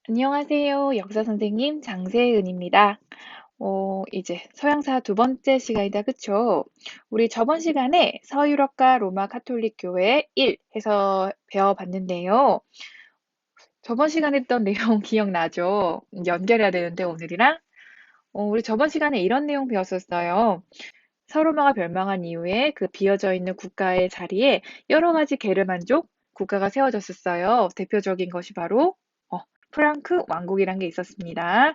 안녕하세요. 역사 선생님 장세은입니다. 이제 서양사 두 번째 시간이다, 그쵸? 우리 저번 시간에 서유럽과 로마 가톨릭 교회 1 해서 배워봤는데요. 저번 시간에 했던 내용 기억나죠? 연결해야 되는데, 오늘이랑. 우리 저번 시간에 이런 내용 배웠었어요. 서로마가 멸망한 이후에 그 비어져 있는 국가의 자리에 여러 가지 게르만족 국가가 세워졌었어요. 대표적인 것이 바로 어, 프랑크 왕국이란 게 있었습니다.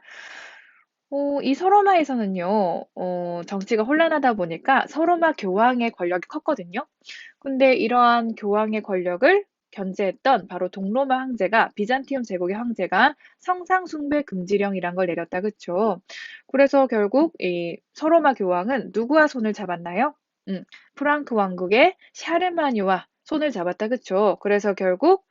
이 서로마에서는요, 정치가 혼란하다 보니까 서로마 교황의 권력이 컸거든요. 근데 이러한 교황의 권력을 견제했던 바로 동로마 황제가 비잔티움 제국의 황제가 성상 숭배 금지령이란 걸 내렸다, 그쵸? 그래서 결국 이 서로마 교황은 누구와 손을 잡았나요? 프랑크 왕국의 샤르마뉴와 손을 잡았다, 그쵸? 그래서 결국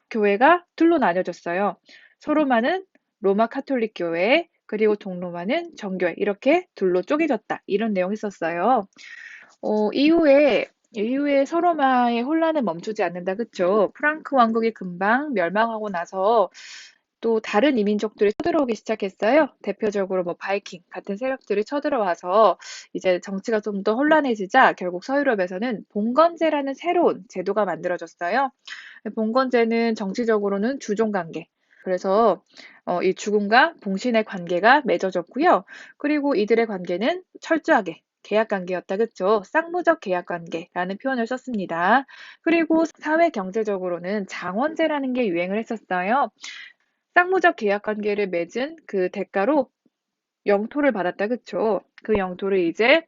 교회가 둘로 나뉘어졌어요. 서로마는 로마 카톨릭 교회, 그리고 동로마는 정교회, 이렇게 둘로 쪼개졌다. 이런 내용 있었어요. 이후에 서로마의 혼란은 멈추지 않는다, 그쵸? 프랑크 왕국이 금방 멸망하고 나서 또 다른 이민족들이 쳐들어오기 시작했어요. 대표적으로 뭐 바이킹 같은 세력들이 쳐들어와서 이제 정치가 좀 더 혼란해지자 결국 서유럽에서는 봉건제라는 새로운 제도가 만들어졌어요. 봉건제는 정치적으로는 주종 관계. 그래서 이 주군과 봉신의 관계가 맺어졌고요. 그리고 이들의 관계는 철저하게 계약 관계였다, 그쵸? 쌍무적 계약 관계라는 표현을 썼습니다. 그리고 사회 경제적으로는 장원제라는 게 유행을 했었어요. 쌍무적 계약 관계를 맺은 그 대가로 영토를 받았다, 그쵸? 그 영토를 이제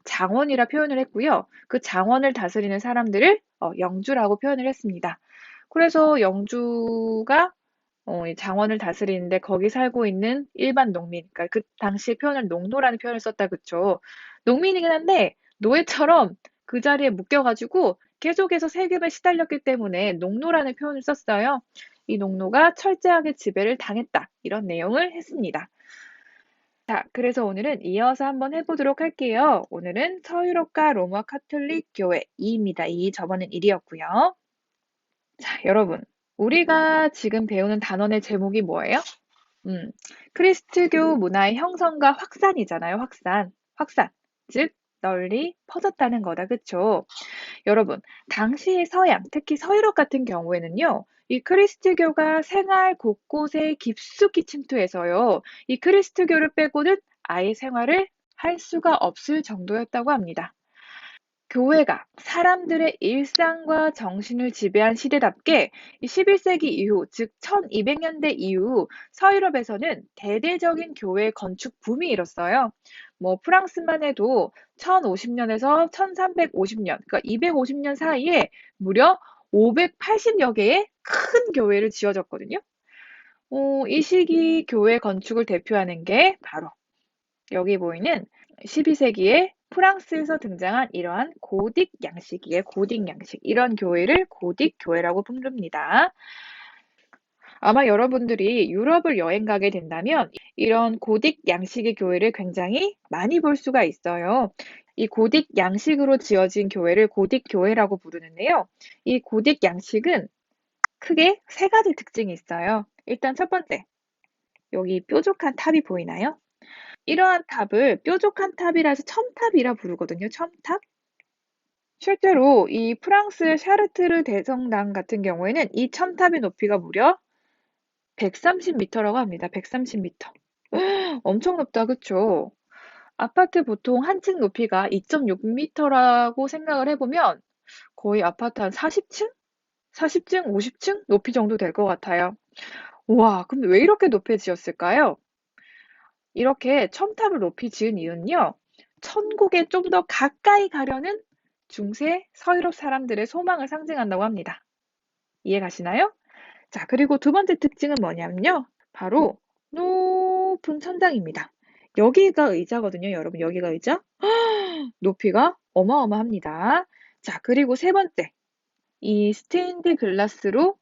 장원이라 표현을 했고요. 그 장원을 다스리는 사람들을 영주라고 표현을 했습니다. 그래서 영주가 이 장원을 다스리는데 거기 살고 있는 일반 농민, 그러니까 그 당시에 표현을 농노라는 표현을 썼다, 그쵸? 농민이긴 한데 노예처럼 그 자리에 묶여가지고 계속해서 세금에 시달렸기 때문에 농노라는 표현을 썼어요. 이 농노가 철저하게 지배를 당했다. 이런 내용을 했습니다. 자, 그래서 오늘은 이어서 한번 해보도록 할게요. 오늘은 서유럽과 로마 카톨릭 교회 2입니다. 2, 저번엔 1이었고요. 자, 여러분. 우리가 지금 배우는 단원의 제목이 뭐예요? 크리스트교 문화의 형성과 확산이잖아요. 확산. 확산. 즉, 널리 퍼졌다는 거다. 그쵸? 여러분, 당시의 서양, 특히 서유럽 같은 경우에는요, 이 그리스도교가 생활 곳곳에 깊숙이 침투해서요, 이 그리스도교를 빼고는 아예 생활을 할 수가 없을 정도였다고 합니다. 교회가 사람들의 일상과 정신을 지배한 시대답게 이 11세기 이후, 즉 1200년대 이후 서유럽에서는 대대적인 교회 건축 붐이 일었어요. 뭐 프랑스만 해도 1050년에서 1350년, 그러니까 250년 사이에 무려 580여 개의 큰 교회를 지어졌거든요. 이 시기 교회 건축을 대표하는 게 바로 여기 보이는 12세기에 프랑스에서 등장한 이러한 고딕 양식이에요. 고딕 양식. 이런 교회를 고딕 교회라고 부릅니다. 아마 여러분들이 유럽을 여행 가게 된다면 이런 고딕 양식의 교회를 굉장히 많이 볼 수가 있어요. 이 고딕 양식으로 지어진 교회를 고딕 교회라고 부르는데요. 이 고딕 양식은 크게 세 가지 특징이 있어요. 일단 첫 번째, 여기 뾰족한 탑이 보이나요? 이러한 탑을 뾰족한 탑이라서 첨탑이라 부르거든요. 첨탑. 실제로 이 프랑스의 샤르트르 대성당 같은 경우에는 이 첨탑의 높이가 무려 130m라고 합니다. 130m. 엄청 높다, 그쵸? 아파트 보통 한 층 높이가 2.6m라고 생각을 해보면 거의 아파트 한 40층? 40층, 50층 높이 정도 될 것 같아요. 우와, 근데 왜 이렇게 높이 지었을까요? 이렇게 첨탑을 높이 지은 이유는요, 천국에 좀 더 가까이 가려는 중세 서유럽 사람들의 소망을 상징한다고 합니다. 이해 가시나요? 자, 그리고 두 번째 특징은 뭐냐면요. 바로 높은 천장입니다. 여기가 의자거든요, 여러분. 여기가 의자. 높이가 어마어마합니다. 자, 그리고 세 번째. 이 스테인드 글라스로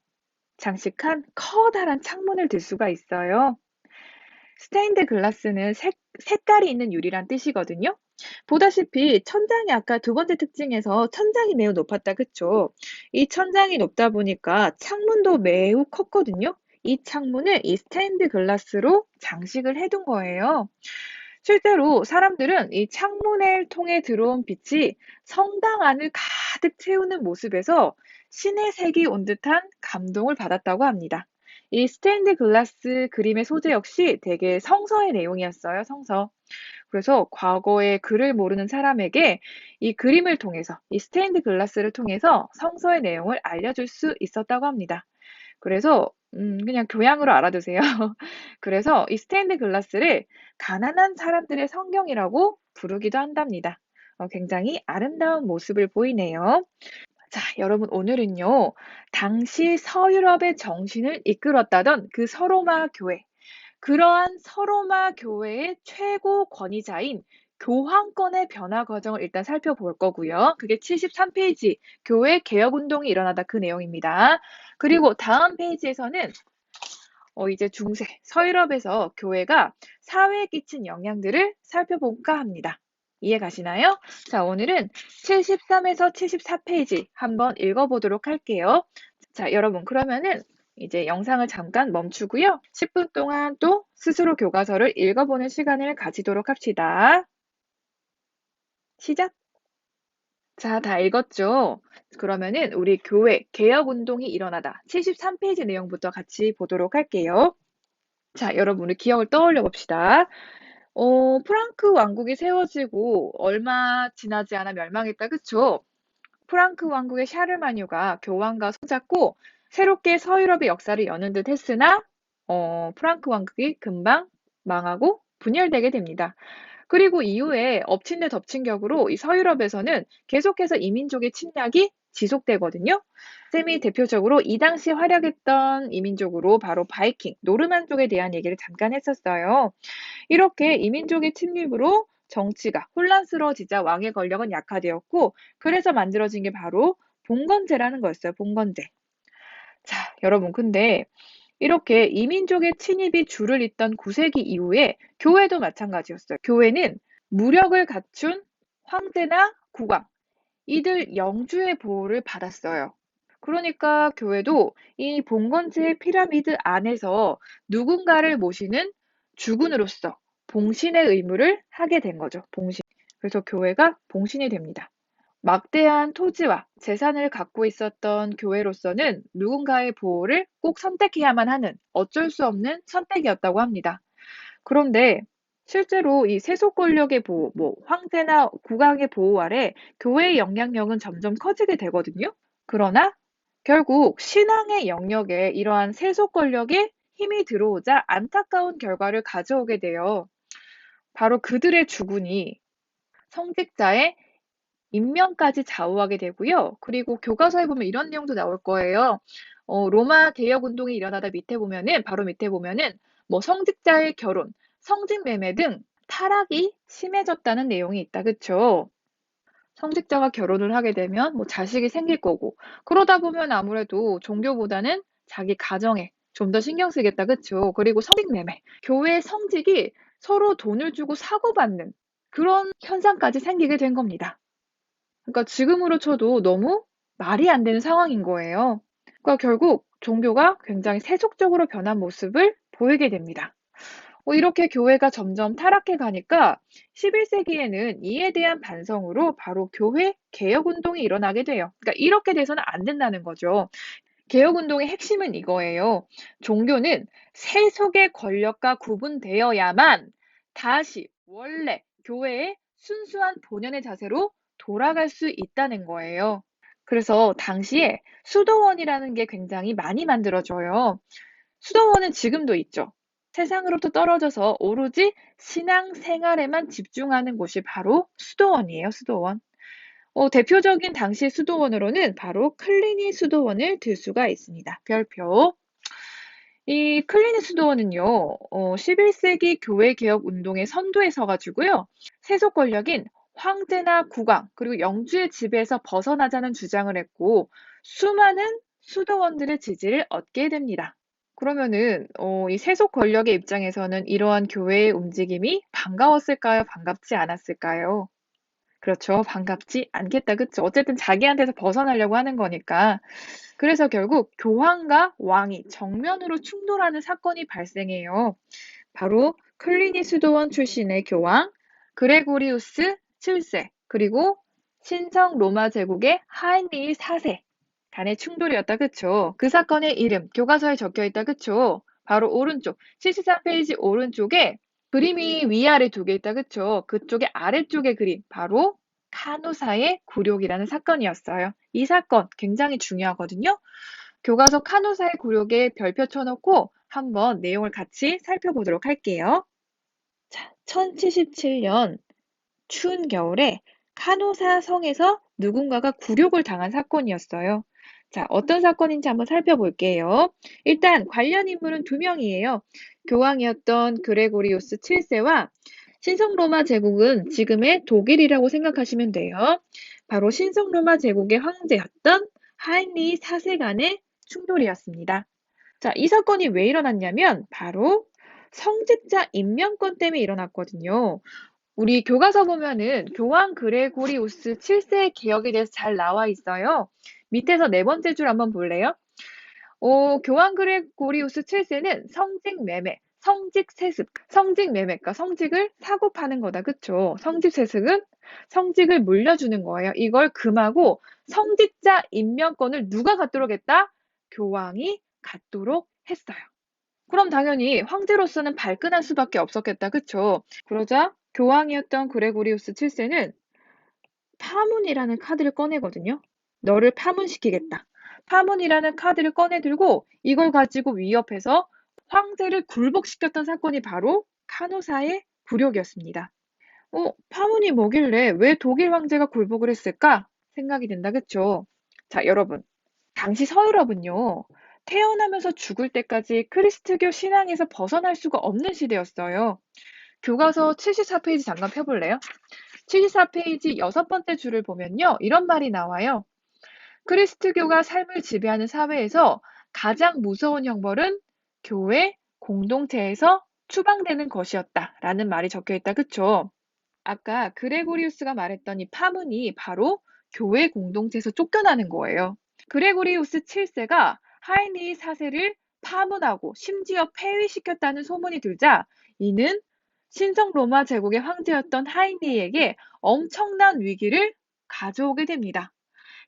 장식한 커다란 창문을 들 수가 있어요. 스테인드 글라스는 색깔이 있는 유리란 뜻이거든요. 보다시피 천장이 아까 두 번째 특징에서 천장이 매우 높았다, 그쵸? 이 천장이 높다 보니까 창문도 매우 컸거든요. 이 창문을 이 스테인드 글라스로 장식을 해둔 거예요. 실제로 사람들은 이 창문을 통해 들어온 빛이 성당 안을 가득 채우는 모습에서 신의 색이 온 듯한 감동을 받았다고 합니다. 이 스테인드 글라스 그림의 소재 역시 되게 성서의 내용이었어요, 성서. 그래서 과거에 글을 모르는 사람에게 이 그림을 통해서, 이 스테인드 글라스를 통해서 성서의 내용을 알려줄 수 있었다고 합니다. 그래서 그냥 교양으로 알아두세요. 그래서 이 스테인드 글라스를 가난한 사람들의 성경이라고 부르기도 한답니다. 굉장히 아름다운 모습을 보이네요. 자, 여러분 오늘은요. 당시 서유럽의 정신을 이끌었다던 그 서로마 교회, 그러한 서로마 교회의 최고 권위자인 교황권의 변화 과정을 일단 살펴볼 거고요. 그게 73페이지 교회 개혁 운동이 일어나다 그 내용입니다. 그리고 다음 페이지에서는 이제 중세 서유럽에서 교회가 사회에 끼친 영향들을 살펴볼까 합니다. 이해 가시나요? 자, 오늘은 73에서 74페이지 한번 읽어보도록 할게요. 자, 여러분 그러면은 이제 영상을 잠깐 멈추고요. 10분 동안 또 스스로 교과서를 읽어보는 시간을 가지도록 합시다. 시작! 자, 다 읽었죠? 그러면은 우리 교회 개혁 운동이 일어나다 73페이지 내용부터 같이 보도록 할게요. 자, 여러분 우리 기억을 떠올려 봅시다. 프랑크 왕국이 세워지고 얼마 지나지 않아 멸망했다, 그쵸? 프랑크 왕국의 샤르마뉴가 교황과 손잡고 새롭게 서유럽의 역사를 여는 듯 했으나 프랑크 왕국이 금방 망하고 분열되게 됩니다. 그리고 이후에 엎친 데 덮친 격으로 이 서유럽에서는 계속해서 이민족의 침략이 지속되거든요. 쌤이 대표적으로 이 당시 활약했던 이민족으로 바로 바이킹, 노르만족에 대한 얘기를 잠깐 했었어요. 이렇게 이민족의 침입으로 정치가 혼란스러워지자 왕의 권력은 약화되었고, 그래서 만들어진 게 바로 봉건제라는 거였어요. 봉건제. 자, 여러분 근데 이렇게 이민족의 침입이 줄을 잇던 9세기 이후에 교회도 마찬가지였어요. 교회는 무력을 갖춘 황제나 국왕, 이들 영주의 보호를 받았어요. 그러니까 교회도 이 봉건제의 피라미드 안에서 누군가를 모시는 주군으로서 봉신의 의무를 하게 된 거죠. 봉신. 그래서 교회가 봉신이 됩니다. 막대한 토지와 재산을 갖고 있었던 교회로서는 누군가의 보호를 꼭 선택해야만 하는 어쩔 수 없는 선택이었다고 합니다. 그런데 실제로 이 세속 권력의 보호, 뭐 황제나 국왕의 보호 아래 교회의 영향력은 점점 커지게 되거든요. 그러나 결국 신앙의 영역에 이러한 세속 권력의 힘이 들어오자 안타까운 결과를 가져오게 돼요. 바로 그들의 주군이 성직자의 임명까지 좌우하게 되고요. 그리고 교과서에 보면 이런 내용도 나올 거예요. 로마 개혁 운동이 일어나다 밑에 보면은 바로 밑에 보면은 뭐 성직자의 결혼, 성직 매매 등 타락이 심해졌다는 내용이 있다. 그쵸? 성직자가 결혼을 하게 되면 뭐 자식이 생길 거고 그러다 보면 아무래도 종교보다는 자기 가정에 좀 더 신경 쓰겠다. 그쵸? 그리고 성직 매매, 교회 성직이 서로 돈을 주고 사고받는 그런 현상까지 생기게 된 겁니다. 그러니까 지금으로 쳐도 너무 말이 안 되는 상황인 거예요. 그러니까 결국 종교가 굉장히 세속적으로 변한 모습을 보이게 됩니다. 이렇게 교회가 점점 타락해 가니까 11세기에는 이에 대한 반성으로 바로 교회 개혁 운동이 일어나게 돼요. 그러니까 이렇게 돼서는 안 된다는 거죠. 개혁 운동의 핵심은 이거예요. 종교는 세속의 권력과 구분되어야만 다시 원래 교회의 순수한 본연의 자세로 돌아갈 수 있다는 거예요. 그래서 당시에 수도원이라는 게 굉장히 많이 만들어져요. 수도원은 지금도 있죠. 세상으로부터 떨어져서 오로지 신앙 생활에만 집중하는 곳이 바로 수도원이에요, 수도원. 대표적인 당시 수도원으로는 바로 클리니 수도원을 들 수가 있습니다. 별표. 이 클리니 수도원은요, 11세기 교회 개혁 운동의 선두에 서가지고요, 세속 권력인 황제나 국왕, 그리고 영주의 지배에서 벗어나자는 주장을 했고, 수많은 수도원들의 지지를 얻게 됩니다. 그러면은, 이 세속 권력의 입장에서는 이러한 교회의 움직임이 반가웠을까요? 반갑지 않았을까요? 그렇죠. 반갑지 않겠다. 그쵸? 어쨌든 자기한테서 벗어나려고 하는 거니까. 그래서 결국 교황과 왕이 정면으로 충돌하는 사건이 발생해요. 바로 클리니 수도원 출신의 교황 그레고리우스 7세 그리고 신성 로마 제국의 하인리 4세 간의 충돌이었다. 그쵸? 그 사건의 이름 교과서에 적혀 있다. 그쵸? 바로 오른쪽 74페이지 오른쪽에 그림이 위아래 두 개 있다. 그쵸? 그쪽에 아래쪽에 그림 바로 카누사의 굴욕이라는 사건이었어요. 이 사건 굉장히 중요하거든요. 교과서 카누사의 굴욕에 별표 쳐놓고 한번 내용을 같이 살펴보도록 할게요. 자, 1077년 추운 겨울에 카누사 성에서 누군가가 굴욕을 당한 사건이었어요. 자, 어떤 사건인지 한번 살펴볼게요. 일단 관련 인물은 두 명이에요. 교황이었던 그레고리우스 7세와 신성로마 제국은 지금의 독일이라고 생각하시면 돼요. 바로 신성로마 제국의 황제였던 하인리 4세 간의 충돌이었습니다. 자, 이 사건이 왜 일어났냐면 바로 성직자 임명권 때문에 일어났거든요. 우리 교과서 보면은 교황 그레고리우스 7세의 개혁에 대해서 잘 나와 있어요. 밑에서 네 번째 줄 한번 볼래요? 교황 그레고리우스 7세는 성직 매매, 성직 세습, 성직 매매가 성직을 사고 파는 거다. 그쵸? 성직 세습은 성직을 물려주는 거예요. 이걸 금하고 성직자 임명권을 누가 갖도록 했다? 교황이 갖도록 했어요. 그럼 당연히 황제로서는 발끈할 수밖에 없었겠다. 그쵸? 그러자 교황이었던 그레고리우스 7세는 파문이라는 카드를 꺼내거든요. 너를 파문시키겠다. 파문이라는 카드를 꺼내들고 이걸 가지고 위협해서 황제를 굴복시켰던 사건이 바로 카노사의 굴욕이었습니다. 파문이 뭐길래 왜 독일 황제가 굴복을 했을까? 생각이 된다. 그쵸? 자, 여러분. 당시 서유럽은요, 태어나면서 죽을 때까지 크리스트교 신앙에서 벗어날 수가 없는 시대였어요. 교과서 74페이지 잠깐 펴볼래요? 74페이지 여섯 번째 줄을 보면요, 이런 말이 나와요. 크리스트교가 삶을 지배하는 사회에서 가장 무서운 형벌은 교회 공동체에서 추방되는 것이었다. 라는 말이 적혀 있다. 그쵸? 아까 그레고리우스가 말했던 이 파문이 바로 교회 공동체에서 쫓겨나는 거예요. 그레고리우스 7세가 하이니 4세를 파문하고 심지어 폐위시켰다는 소문이 들자 이는 신성 로마 제국의 황제였던 하이니에게 엄청난 위기를 가져오게 됩니다.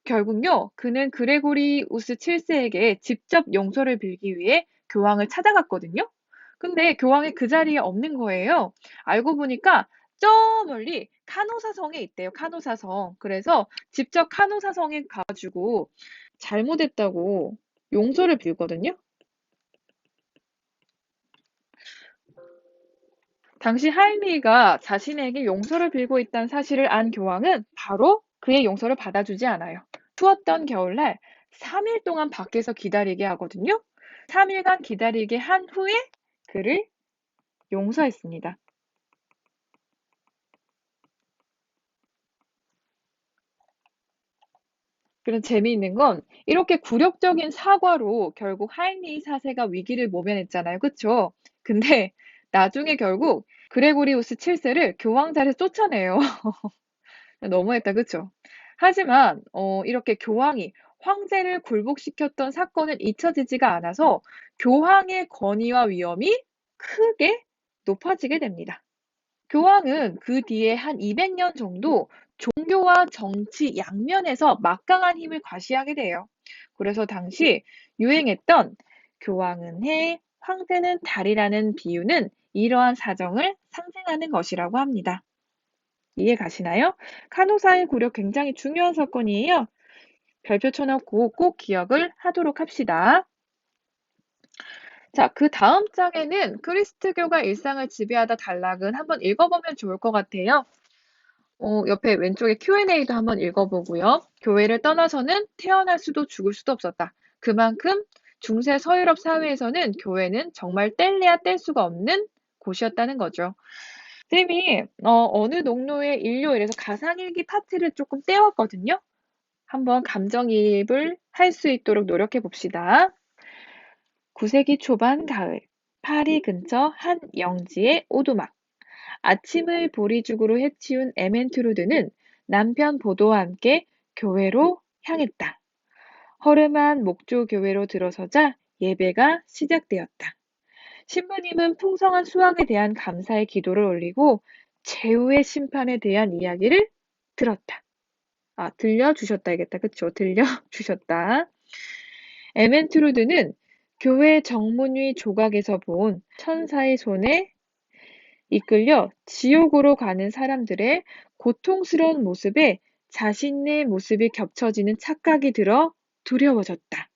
결국요, 그는 그레고리우스 7세에게 직접 용서를 빌기 위해 교황을 찾아갔거든요. 근데 교황이 그 자리에 없는 거예요. 알고 보니까 저 멀리 카노사성에 있대요. 카노사성. 그래서 직접 카노사성에 가가지고 잘못했다고 용서를 빌거든요. 당시 할미가 자신에게 용서를 빌고 있다는 사실을 안 교황은 바로 그의 용서를 받아주지 않아요. 추웠던 겨울날 3일 동안 밖에서 기다리게 하거든요. 3일간 기다리게 한 후에 그를 용서했습니다. 그런 재미있는 건 이렇게 굴욕적인 사과로 결국 하인리 4세가 위기를 모면했잖아요. 그쵸? 근데 나중에 결국 그레고리우스 7세를 교황 자리에서 쫓아내요. 너무했다. 그쵸? 하지만 이렇게 교황이 황제를 굴복시켰던 사건은 잊혀지지가 않아서 교황의 권위와 위험이 크게 높아지게 됩니다. 교황은 그 뒤에 한 200년 정도 종교와 정치 양면에서 막강한 힘을 과시하게 돼요. 그래서 당시 유행했던 교황은 해, 황제는 달이라는 비유는 이러한 사정을 상징하는 것이라고 합니다. 이해 가시나요? 카노사의 굴욕 굉장히 중요한 사건이에요. 별표 쳐놓고 꼭 기억을 하도록 합시다. 자, 그 다음 장에는 그리스트교가 일상을 지배하다 단락은 한번 읽어보면 좋을 것 같아요. 옆에 왼쪽에 Q&A도 한번 읽어보고요. 교회를 떠나서는 태어날 수도 죽을 수도 없었다. 그만큼 중세 서유럽 사회에서는 교회는 정말 뗄래야 뗄 수가 없는 곳이었다는 거죠. 쌤이 어느 농노의 일요일에서 가상일기 파트를 조금 떼왔거든요. 한번 감정이입을 할 수 있도록 노력해 봅시다. 9세기 초반 가을, 파리 근처 한 영지의 오두막. 아침을 보리죽으로 해치운 에멘트루드는 남편 보도와 함께 교회로 향했다. 허름한 목조 교회로 들어서자 예배가 시작되었다. 신부님은 풍성한 수확에 대한 감사의 기도를 올리고 최후의 심판에 대한 이야기를 들었다. 들려주셨다겠다. 그쵸? 들려주셨다. 에멘트루드는 교회 정문 위 조각에서 본 천사의 손에 이끌려 지옥으로 가는 사람들의 고통스러운 모습에 자신의 모습이 겹쳐지는 착각이 들어 두려워졌다.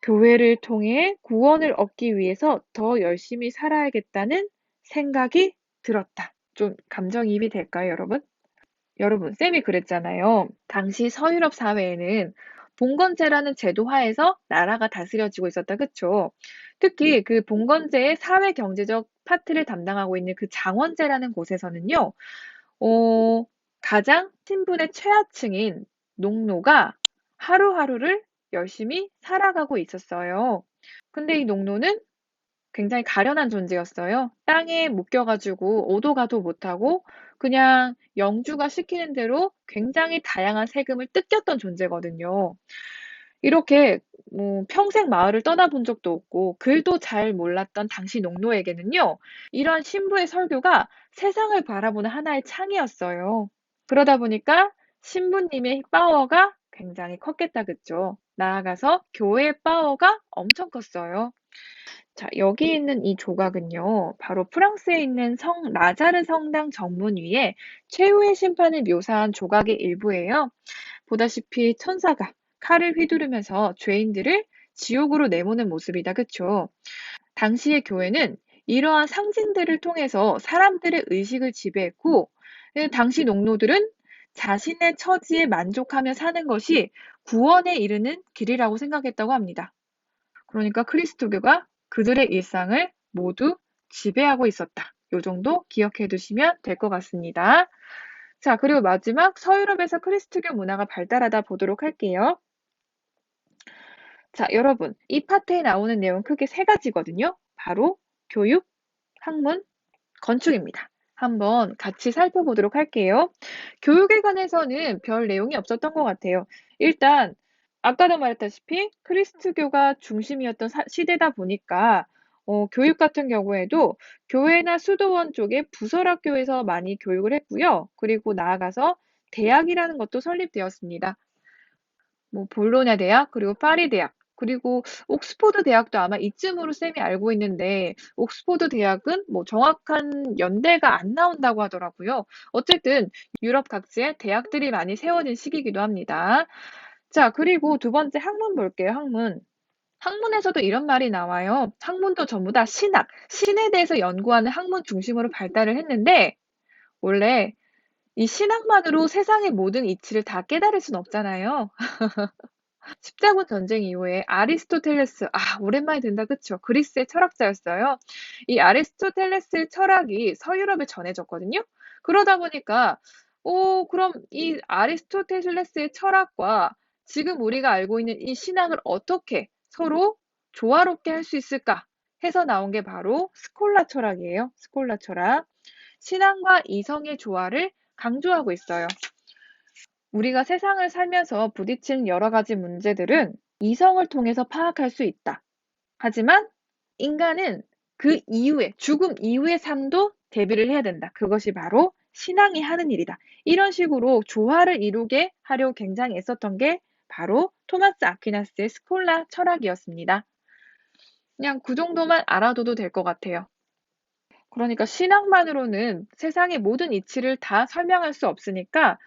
교회를 통해 구원을 얻기 위해서 더 열심히 살아야겠다는 생각이 들었다. 좀 감정이입이 될까요, 여러분? 여러분, 쌤이 그랬잖아요. 당시 서유럽 사회에는 봉건제라는 제도 하에서 나라가 다스려지고 있었다, 그쵸? 특히 그 봉건제의 사회 경제적 파트를 담당하고 있는 그 장원제라는 곳에서는요, 어, 가장 신분의 최하층인 농노가 하루하루를 열심히 살아가고 있었어요. 근데 이 농노는 굉장히 가련한 존재였어요. 땅에 묶여가지고 오도 가도 못하고 그냥 영주가 시키는 대로 굉장히 다양한 세금을 뜯겼던 존재거든요. 이렇게 평생 마을을 떠나본 적도 없고 글도 잘 몰랐던 당시 농노에게는요. 이러한 신부의 설교가 세상을 바라보는 하나의 창이었어요. 그러다 보니까 신부님의 파워가 굉장히 컸겠다, 그쵸? 나아가서 교회의 파워가 엄청 컸어요. 자, 여기 있는 이 조각은요, 바로 프랑스에 있는 성 라자르 성당 정문 위에 최후의 심판을 묘사한 조각의 일부예요. 보다시피 천사가 칼을 휘두르면서 죄인들을 지옥으로 내모는 모습이다. 그쵸? 당시의 교회는 이러한 상징들을 통해서 사람들의 의식을 지배했고, 당시 농노들은 자신의 처지에 만족하며 사는 것이 구원에 이르는 길이라고 생각했다고 합니다. 그러니까 크리스토교가 그들의 일상을 모두 지배하고 있었다. 요 정도 기억해 두시면 될 것 같습니다. 자, 그리고 마지막 서유럽에서 크리스토교 문화가 발달하다 보도록 할게요. 자, 여러분, 이 파트에 나오는 내용은 크게 세 가지거든요. 바로 교육, 학문, 건축입니다. 한번 같이 살펴보도록 할게요. 교육에 관해서는 별 내용이 없었던 것 같아요. 일단 아까도 말했다시피 크리스트교가 중심이었던 시대다 보니까 교육 같은 경우에도 교회나 수도원 쪽의 부설학교에서 많이 교육을 했고요. 그리고 나아가서 대학이라는 것도 설립되었습니다. 볼로냐 대학, 그리고 파리 대학, 그리고 옥스포드 대학도 아마 이쯤으로 쌤이 알고 있는데, 옥스포드 대학은 정확한 연대가 안 나온다고 하더라고요. 어쨌든 유럽 각지에 대학들이 많이 세워진 시기이기도 합니다. 자, 그리고 두 번째 학문 볼게요, 학문. 학문에서도 이런 말이 나와요. 학문도 전부 다 신학, 신에 대해서 연구하는 학문 중심으로 발달을 했는데, 원래 이 신학만으로 세상의 모든 이치를 다 깨달을 순 없잖아요. 십자군 전쟁 이후에 아리스토텔레스, 오랜만에 든다, 그쵸? 그리스의 철학자였어요. 이 아리스토텔레스의 철학이 서유럽에 전해졌거든요. 그러다 보니까, 그럼 이 아리스토텔레스의 철학과 지금 우리가 알고 있는 이 신학을 어떻게 서로 조화롭게 할 수 있을까 해서 나온 게 바로 스콜라 철학이에요. 스콜라 철학. 신앙과 이성의 조화를 강조하고 있어요. 우리가 세상을 살면서 부딪히는 여러 가지 문제들은 이성을 통해서 파악할 수 있다. 하지만 인간은 그 이후에, 죽음 이후의 삶도 대비를 해야 된다. 그것이 바로 신앙이 하는 일이다. 이런 식으로 조화를 이루게 하려고 굉장히 애썼던 게 바로 토마스 아퀴나스의 스콜라 철학이었습니다. 그냥 그 정도만 알아둬도 될 것 같아요. 그러니까 신앙만으로는 세상의 모든 이치를 다 설명할 수 없으니까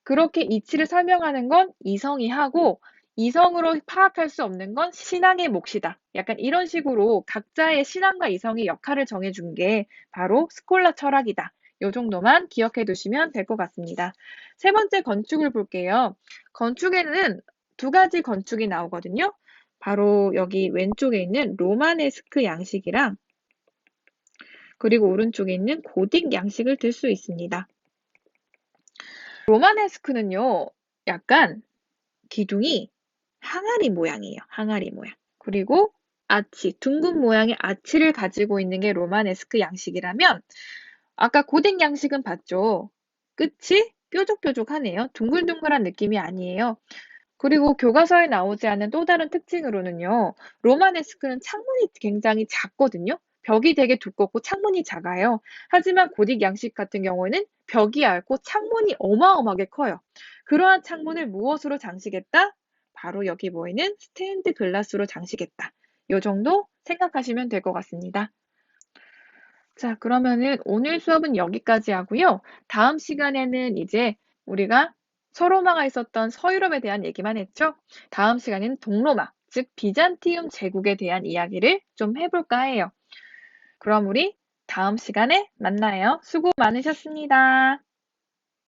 그렇게 이치를 설명하는 건 이성이 하고 이성으로 파악할 수 없는 건 신앙의 몫이다. 약간 이런 식으로 각자의 신앙과 이성의 역할을 정해준 게 바로 스콜라 철학이다. 요 정도만 기억해 두시면 될 것 같습니다. 세 번째 건축을 볼게요. 건축에는 두 가지 건축이 나오거든요. 바로 여기 왼쪽에 있는 로마네스크 양식이랑 그리고 오른쪽에 있는 고딕 양식을 들 수 있습니다. 로마네스크는요, 약간 기둥이 항아리 모양이에요. 항아리 모양. 그리고 아치, 둥근 모양의 아치를 가지고 있는 게 로마네스크 양식이라면 아까 고딕 양식은 봤죠? 끝이 뾰족뾰족하네요. 둥글둥글한 느낌이 아니에요. 그리고 교과서에 나오지 않은 또 다른 특징으로는요. 로마네스크는 창문이 굉장히 작거든요. 벽이 되게 두껍고 창문이 작아요. 하지만 고딕 양식 같은 경우에는 벽이 얇고 창문이 어마어마하게 커요. 그러한 창문을 무엇으로 장식했다? 바로 여기 보이는 스테인드 글라스로 장식했다. 요 정도 생각하시면 될 것 같습니다. 자, 그러면은 오늘 수업은 여기까지 하고요. 다음 시간에는 이제 우리가 서로마가 있었던 서유럽에 대한 얘기만 했죠. 다음 시간에는 동로마, 즉 비잔티움 제국에 대한 이야기를 좀 해볼까 해요. 그럼 우리 다음 시간에 만나요. 수고 많으셨습니다.